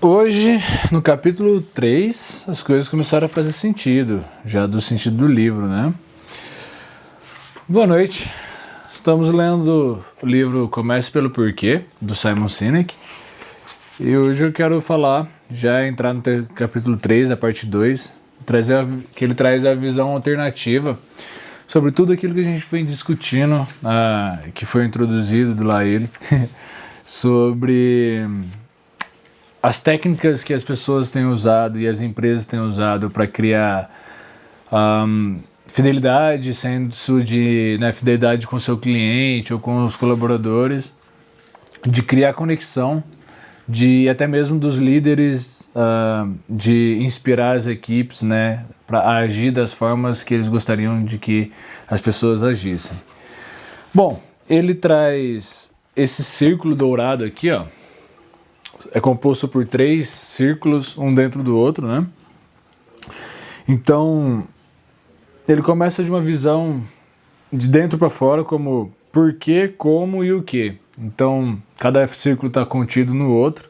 Hoje, no capítulo 3, as coisas começaram a fazer sentido, já do sentido do livro, né? Boa noite, estamos lendo o livro Comece pelo Porquê, do Simon Sinek, e hoje eu quero falar, já entrar no capítulo 3, a parte 2, que ele traz a visão alternativa sobre tudo aquilo que a gente vem discutindo, que foi introduzido do Lael, sobre as técnicas que as pessoas têm usado e as empresas têm usado para criar fidelidade, sendo de fidelidade com o seu cliente ou com os colaboradores, de criar conexão, de até mesmo dos líderes, de inspirar as equipes, né, para agir das formas que eles gostariam de que as pessoas agissem. Bom, ele traz esse círculo dourado aqui, ó. É composto por 3 círculos, um dentro do outro, né? Então, ele começa de uma visão de dentro para fora, como porquê, como e o que. Então, cada círculo está contido no outro.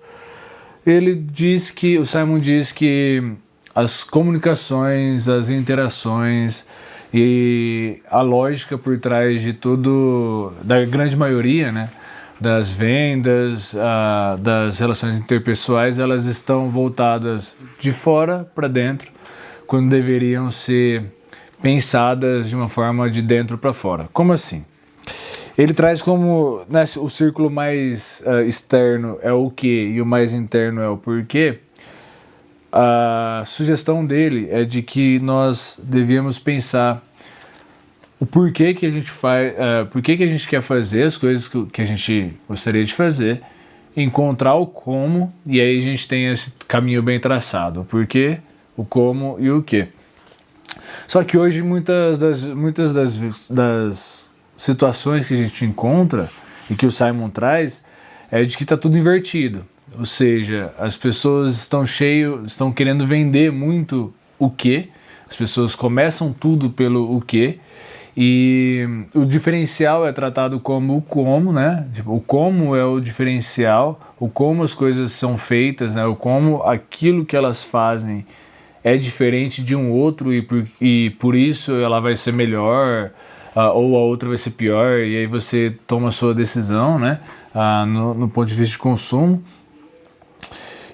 O Simon diz que as comunicações, as interações e a lógica por trás de tudo, da grande maioria, né? Das vendas, das relações interpessoais, elas estão voltadas de fora para dentro, quando deveriam ser pensadas de uma forma de dentro para fora. Como assim? Ele traz como, né, o círculo mais externo é o que e o mais interno é o porquê. A sugestão dele é de que nós devíamos pensar o porquê que a gente faz, porquê que a gente quer fazer as coisas que a gente gostaria de fazer, encontrar o como, e aí a gente tem esse caminho bem traçado, o porquê, o como e o que. Só que hoje muitas das situações que a gente encontra e que o Simon traz é de que está tudo invertido, ou seja, as pessoas estão querendo vender muito o que, as pessoas começam tudo pelo o que. E o diferencial é tratado como o como, né? Tipo, o como é o diferencial, o como as coisas são feitas, né? O como aquilo que elas fazem é diferente de um outro e por isso ela vai ser melhor, ou a outra vai ser pior, e aí você toma a sua decisão, né? No ponto de vista de consumo.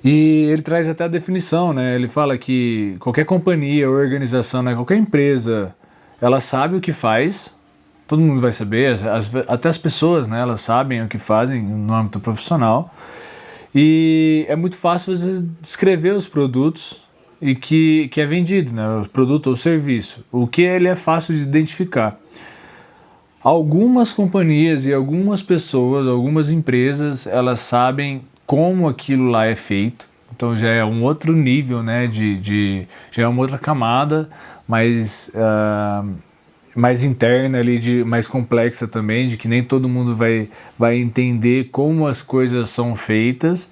E ele traz até a definição, né? Ele fala que qualquer companhia, organização, né? Qualquer empresa, ela sabe o que faz, todo mundo vai saber, até as pessoas, né, elas sabem o que fazem no âmbito profissional, e é muito fácil você descrever os produtos e que é vendido, né, o produto ou serviço, o que ele é fácil de identificar. Algumas companhias e algumas pessoas, algumas empresas, elas sabem como aquilo lá é feito, então já é um outro nível, né, já é uma outra camada, mais interna ali, mais complexa também, de que nem todo mundo vai entender como as coisas são feitas,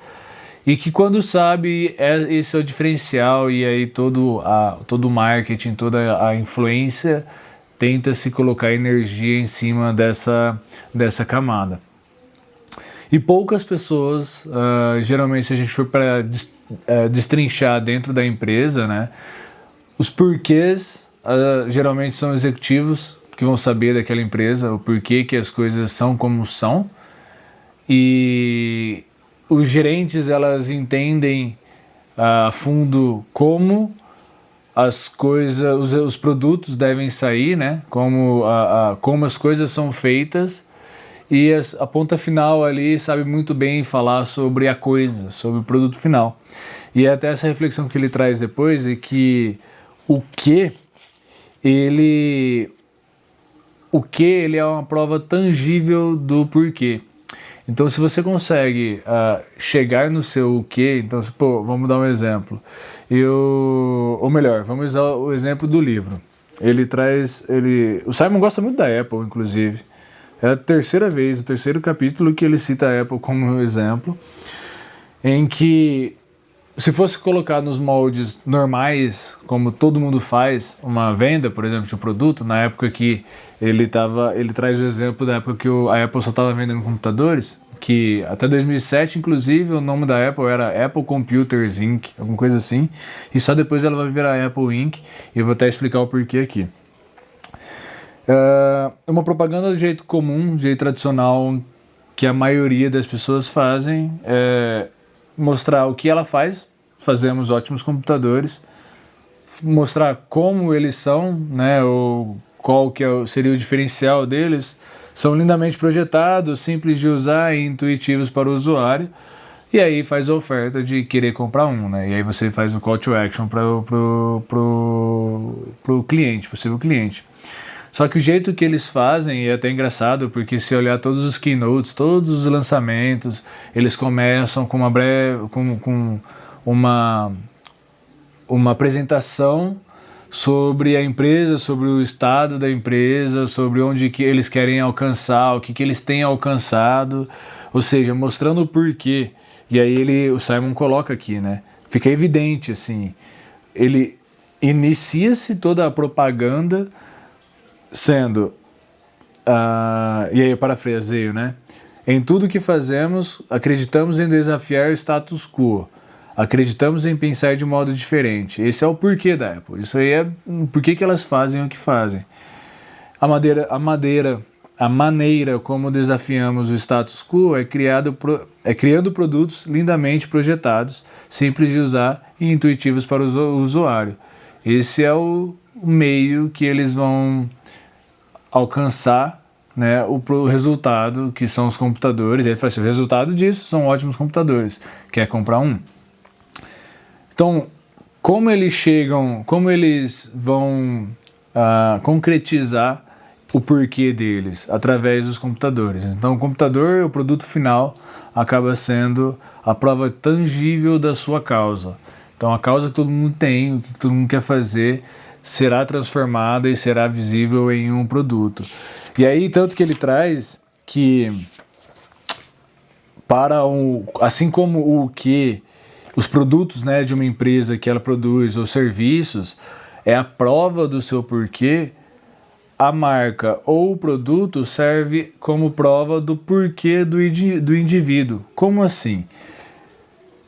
e que quando sabe, esse é o diferencial, e aí todo o marketing, toda a influência tenta se colocar energia em cima dessa camada. E poucas pessoas, geralmente se a gente for para destrinchar dentro da empresa, né, os porquês geralmente são executivos que vão saber daquela empresa, o porquê que as coisas são como são, e os gerentes, elas entendem a fundo como as coisas, os produtos devem sair, né? Como as coisas são feitas, e a ponta final ali sabe muito bem falar sobre a coisa, sobre o produto final. E até essa reflexão que ele traz depois é que o que ele é uma prova tangível do porquê. Então, se você consegue chegar no seu o quê, então, vamos dar um exemplo. Ou melhor, vamos usar o exemplo do livro. O Simon gosta muito da Apple, inclusive. É a terceira vez, o terceiro capítulo que ele cita a Apple como exemplo, em que, se fosse colocar nos moldes normais, como todo mundo faz, uma venda, por exemplo, de um produto, na época que ele traz o exemplo da época que a Apple só estava vendendo computadores, que até 2007, inclusive, o nome da Apple era Apple Computers Inc., alguma coisa assim, e só depois ela vai virar Apple Inc., e eu vou até explicar o porquê aqui. Uma propaganda do jeito comum, do jeito tradicional, que a maioria das pessoas fazem, é mostrar o que ela faz, fazemos ótimos computadores, mostrar como eles são, né, ou qual que seria o diferencial deles. São lindamente projetados, simples de usar e intuitivos para o usuário. E aí faz a oferta de querer comprar um, né? E aí você faz o call to action para o cliente, possível cliente. Só que o jeito que eles fazem é até engraçado, porque se olhar todos os keynotes, todos os lançamentos, eles começam com uma apresentação sobre a empresa, sobre o estado da empresa, sobre onde que eles querem alcançar, o que eles têm alcançado, ou seja, mostrando o porquê. E aí o Simon coloca aqui, né? Fica evidente, assim, ele inicia-se toda a propaganda sendo, e aí eu parafraseio, né? Em tudo que fazemos, acreditamos em desafiar o status quo. Acreditamos em pensar de modo diferente. Esse é o porquê da Apple. Isso aí é o porquê que elas fazem o que fazem. A maneira como desafiamos o status quo é criando produtos lindamente projetados, simples de usar e intuitivos para o usuário. Esse é o meio que eles vão alcançar, né, o resultado, que são os computadores. E ele fala assim, o resultado disso são ótimos computadores. Quer comprar um? Então, como eles vão concretizar o porquê deles? Através dos computadores. Então, o computador, o produto final, acaba sendo a prova tangível da sua causa. Então, a causa que todo mundo tem, o que todo mundo quer fazer, será transformada e será visível em um produto. E aí, tanto que ele traz que, assim como os produtos, né, de uma empresa que ela produz, ou serviços, é a prova do seu porquê, a marca ou o produto serve como prova do porquê do indivíduo. Como assim?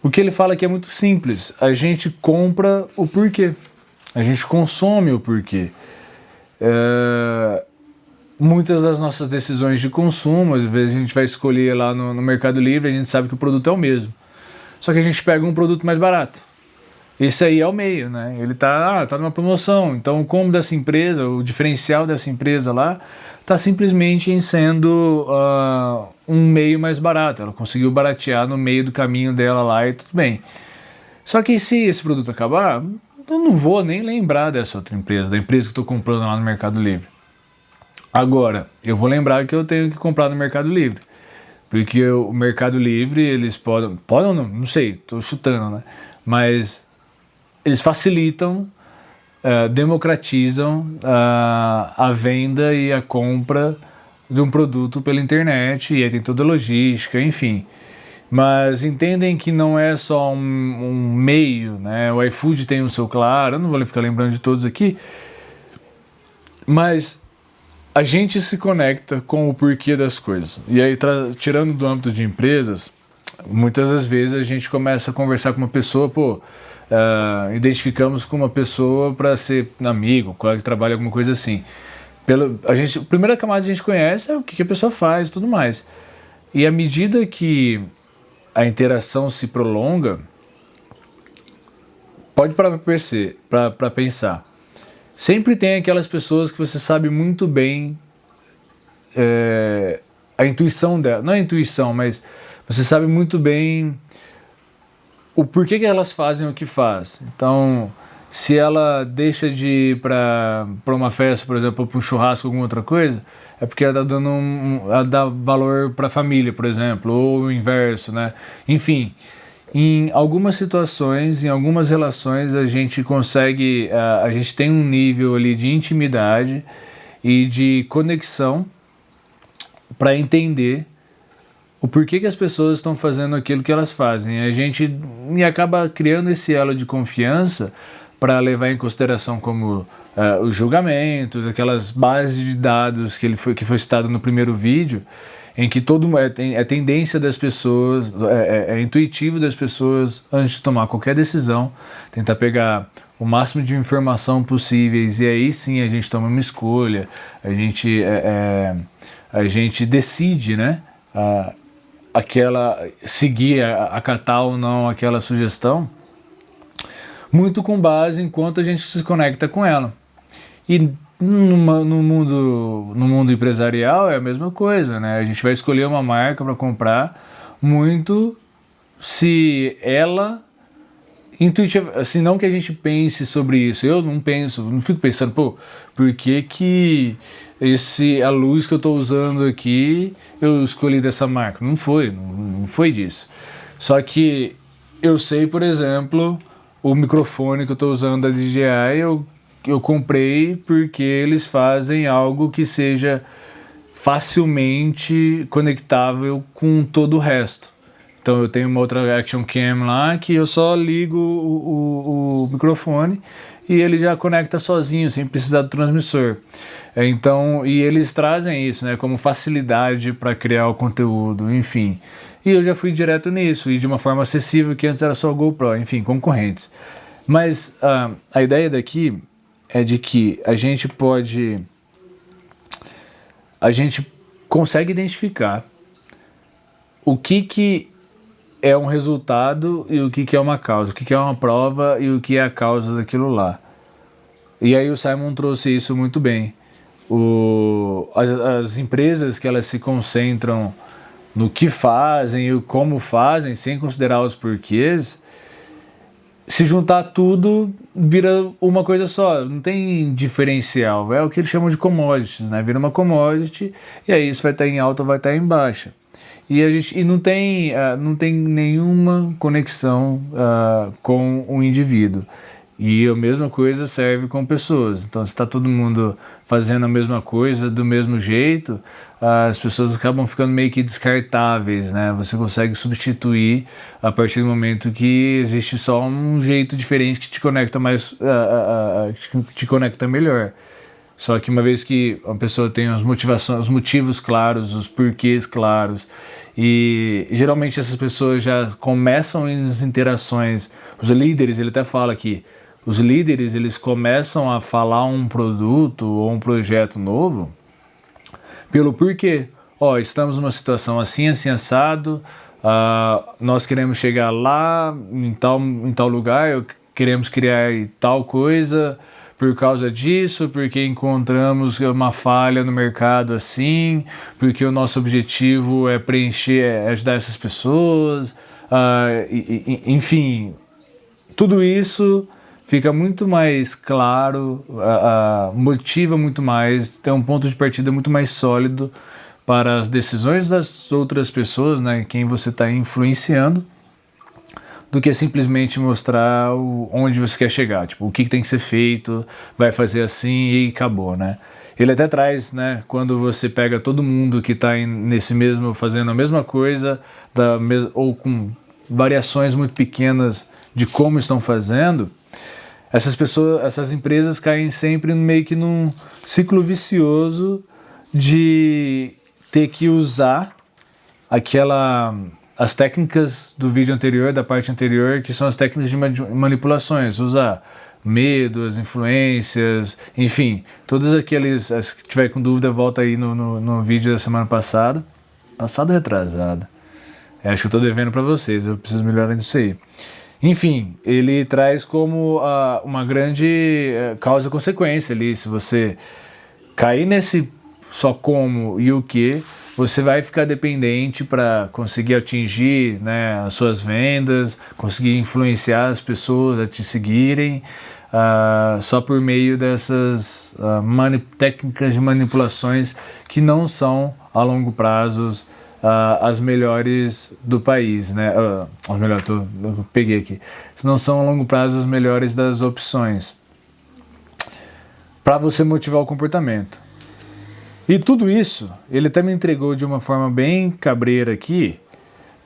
O que ele fala aqui é muito simples. A gente compra o porquê. A gente consome o porquê. Muitas das nossas decisões de consumo, às vezes a gente vai escolher lá no Mercado Livre, a gente sabe que o produto é o mesmo. Só que a gente pega um produto mais barato. Esse aí é o meio, né? Ele tá numa promoção. Então, o combo dessa empresa, o diferencial dessa empresa lá, tá simplesmente em sendo um meio mais barato. Ela conseguiu baratear no meio do caminho dela lá e tudo bem. Só que se esse produto acabar, eu não vou nem lembrar dessa outra empresa, da empresa que eu estou comprando lá no Mercado Livre. Agora, eu vou lembrar que eu tenho que comprar no Mercado Livre. Porque o Mercado Livre, eles podem ou não sei, estou chutando, né? Mas eles facilitam, democratizam a venda e a compra de um produto pela internet, e aí tem toda a logística, enfim. Mas entendem que não é só um meio, né? O iFood tem o seu claro, eu não vou ficar lembrando de todos aqui, mas a gente se conecta com o porquê das coisas. E aí, tirando do âmbito de empresas, muitas das vezes a gente começa a conversar com uma pessoa, identificamos com uma pessoa para ser amigo, colega que trabalha, alguma coisa assim. A primeira camada que a gente conhece é o que a pessoa faz e tudo mais. E à medida que a interação se prolonga, pode parar para pensar. Sempre tem aquelas pessoas que você sabe muito bem a intuição dela. Não a intuição, mas você sabe muito bem o porquê que elas fazem o que faz. Então, se ela deixa de ir para uma festa, por exemplo, para um churrasco ou alguma outra coisa, é porque ela está ela dá valor para a família, por exemplo, ou o inverso, né? Enfim, em algumas situações, em algumas relações, a gente consegue, a gente tem um nível ali de intimidade e de conexão para entender o porquê que as pessoas estão fazendo aquilo que elas fazem. A gente acaba criando esse elo de confiança para levar em consideração como os julgamentos, aquelas bases de dados que foi citado no primeiro vídeo. em que é tendência das pessoas, é intuitivo das pessoas, antes de tomar qualquer decisão, tentar pegar o máximo de informação possíveis, e aí sim a gente toma uma escolha, a gente decide, né, seguir, acatar ou não aquela sugestão, muito com base em quanto a gente se conecta com ela. E no mundo empresarial é a mesma coisa, né? A gente vai escolher uma marca para comprar muito se ela intuitiva, assim, não que a gente pense sobre isso. Eu não fico pensando, por que a luz que eu estou usando aqui eu escolhi dessa marca? Não foi disso. Só que eu sei, por exemplo, o microfone que eu estou usando da DJI, eu comprei porque eles fazem algo que seja facilmente conectável com todo o resto. Então eu tenho uma outra Action Cam lá que eu só ligo o microfone e ele já conecta sozinho, sem precisar do transmissor. Então, e eles trazem isso, né, como facilidade para criar o conteúdo, enfim. E eu já fui direto nisso, e de uma forma acessível, que antes era só o GoPro, enfim, concorrentes. Mas a ideia daqui é de que a gente consegue identificar o que é um resultado e o que é uma causa, o que é uma prova e o que é a causa daquilo lá. E aí o Simon trouxe isso muito bem. As empresas que elas se concentram no que fazem e como fazem, sem considerar os porquês, se juntar tudo, vira uma coisa só, não tem diferencial, é o que eles chamam de commodities, né? Vira uma commodity e aí isso vai estar em alta ou vai estar em baixa. E não tem nenhuma conexão com o indivíduo. E a mesma coisa serve com pessoas. Então, se está todo mundo fazendo a mesma coisa do mesmo jeito, as pessoas acabam ficando meio que descartáveis, né? Você consegue substituir a partir do momento que existe só um jeito diferente que te conecta te conecta melhor. Só que uma vez que a pessoa tem os motivos claros, os porquês claros, e geralmente essas pessoas já começam as interações, os líderes, ele até fala aqui, os líderes eles começam a falar um produto ou um projeto novo pelo porquê. Estamos numa situação assim, assim, assado, nós queremos chegar lá, em tal lugar, queremos criar tal coisa por causa disso, porque encontramos uma falha no mercado assim, porque o nosso objetivo é ajudar essas pessoas, enfim, tudo isso fica muito mais claro, motiva muito mais, tem um ponto de partida muito mais sólido para as decisões das outras pessoas, né, quem você está influenciando, do que simplesmente mostrar onde você quer chegar, tipo, o que tem que ser feito, vai fazer assim e acabou, né? Ele até traz, né, quando você pega todo mundo que está fazendo a mesma coisa, ou com variações muito pequenas de como estão fazendo, essas empresas caem sempre meio que num ciclo vicioso de ter que usar as técnicas do vídeo anterior, da parte anterior, que são as técnicas de manipulações, usar medo, as influências, enfim, todas aqueles, se tiver com dúvida, volta aí no vídeo da semana passada ou retrasada, acho que eu tô devendo para vocês, eu preciso melhorar nisso aí. Enfim, ele traz como uma grande causa e consequência ali, se você cair nesse só como e o que, você vai ficar dependente para conseguir atingir, né, as suas vendas, conseguir influenciar as pessoas a te seguirem, só por meio dessas técnicas de manipulações que não são a longo prazo as melhores do país, né? Eu peguei aqui. Não são a longo prazo as melhores das opções para você motivar o comportamento. E tudo isso, ele até me entregou de uma forma bem cabreira aqui,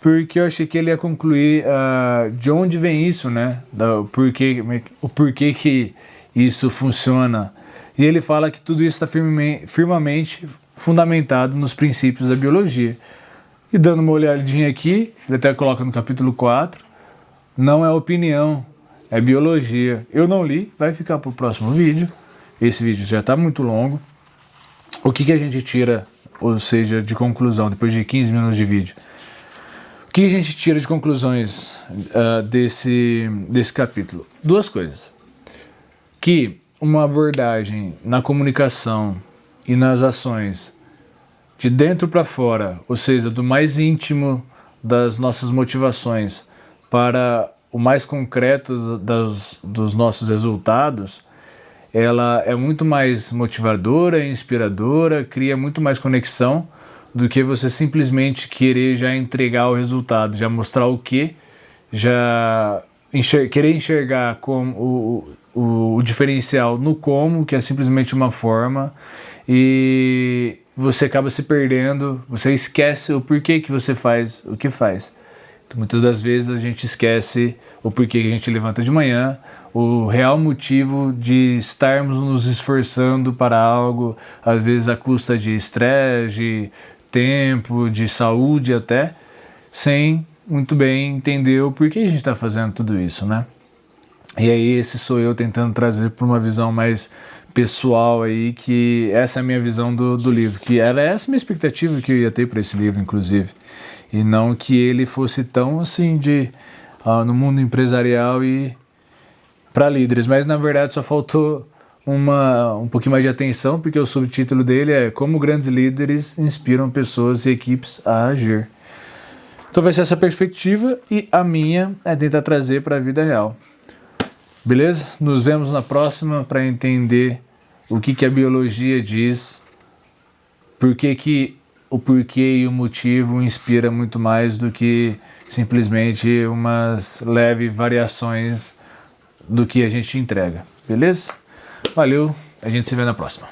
porque eu achei que ele ia concluir de onde vem isso, né? O porquê que isso funciona. E ele fala que tudo isso está firmemente fundamentado nos princípios da biologia. E dando uma olhadinha aqui, ele até coloca no capítulo 4, não é opinião, é biologia. Eu não li, vai ficar para o próximo vídeo. Esse vídeo já está muito longo. O que a gente tira, ou seja, de conclusão, depois de 15 minutos de vídeo? O que a gente tira de conclusões desse capítulo? Duas coisas. Que uma abordagem na comunicação e nas ações de dentro para fora, ou seja, do mais íntimo das nossas motivações para o mais concreto dos nossos resultados, ela é muito mais motivadora, inspiradora, cria muito mais conexão do que você simplesmente querer já entregar o resultado, já mostrar o que, já querer enxergar como o diferencial no como, que é simplesmente uma forma, e você acaba se perdendo, você esquece o porquê que você faz o que faz. Então, muitas das vezes a gente esquece o porquê que a gente levanta de manhã, o real motivo de estarmos nos esforçando para algo, às vezes à custa de estresse, de tempo, de saúde até, sem muito bem entender o porquê a gente está fazendo tudo isso, né? E aí esse sou eu tentando trazer para uma visão mais pessoal aí, que essa é a minha visão do livro, que era essa minha expectativa que eu ia ter para esse livro, inclusive, e não que ele fosse tão assim no mundo empresarial e para líderes, mas na verdade só faltou um pouquinho mais de atenção, porque o subtítulo dele é Como Grandes Líderes Inspiram Pessoas e Equipes a Agir. Então vai ser essa perspectiva, e a minha é tentar trazer para a vida real. Beleza? Nos vemos na próxima para entender o que a biologia diz, o porquê e o motivo inspira muito mais do que simplesmente umas leves variações do que a gente entrega. Beleza? Valeu, a gente se vê na próxima.